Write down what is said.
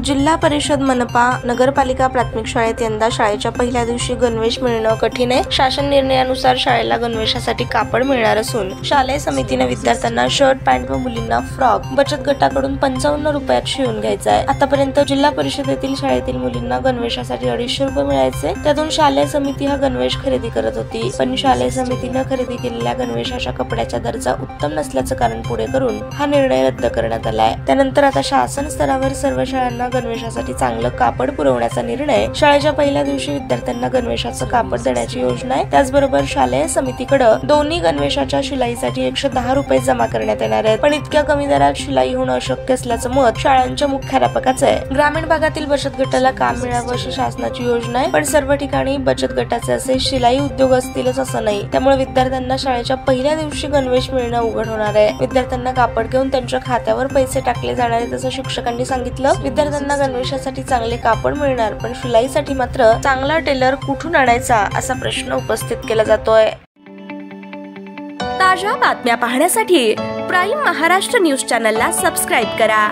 जिल्हा परिषद, मनपा, नगरपालिका प्राथमिक शाळेत यंदा शाळेच्या पहिल्या दिवशी गणवेश मिळणं कठीण आहे। शासन निर्णयानुसार शाळेला गणवेशासाठी कापड मिळणार असून शालेय समितीने विद्यार्थ्यांना शर्ट, पॅन्ट व मुलींना फ्रॉक बचत गटाकडून 55 रुपयात शिवून घ्यायचा आहे। आतापर्यंत जिल्हा परिषदेतील शाळेतील मुलींना गणवेशासाठी 250 रुपये मिळायचे, त्यातून शालेय समिती हा गणवेश खरेदी करत होती। पण शालेय समितीने खरेदी केलेल्या गणवेशाच्या कपड्याचा दर्जा उत्तम नसल्याचं कारण पुढे करून हा निर्णय रद्द करण्यात आलाय। त्यानंतर आता शासन स्तरावर सर्व शाळांना गणवेशासाठी चांगलं कापड पुरवण्याचा निर्णय, शाळेच्या पहिल्या दिवशी विद्यार्थ्यांना गणवेशाचं कापड देण्याची योजना आहे। त्याचबरोबर शालेय समितीकडे दोन्ही गणवेशाच्या शिलाईसाठी 110 रुपये जमा करण्यात येणार आहेत। पण इतक्या कमी दरात शिलाई होणं अशक्य असल्याचं मत शाळांच्या मुख्याध्यापकाचं आहे। ग्रामीण भागातील बचत गटाला काम मिळावं अशी शासनाची योजना आहे, पण सर्व ठिकाणी बचत गटाचे असे शिलाई उद्योग असतीलच असं नाही। त्यामुळे विद्यार्थ्यांना शाळेच्या पहिल्या दिवशी गणवेश मिळणं अवघड होणार आहे। विद्यार्थ्यांना कापड घेऊन त्यांच्या खात्यावर पैसे टाकले जाणार आहेत असं शिक्षकांनी सांगितलं। विद्यार्थ्यांना गणवेशासाठी चांगले कापड मिळणार, पण शिलाईसाठी मात्र चांगला टेलर कुठून आणायचा असा प्रश्न उपस्थित केला जातोय। ताज्या बातम्या पाहण्यासाठी प्राईम महाराष्ट्र न्यूज चॅनलला सबस्क्राईब करा।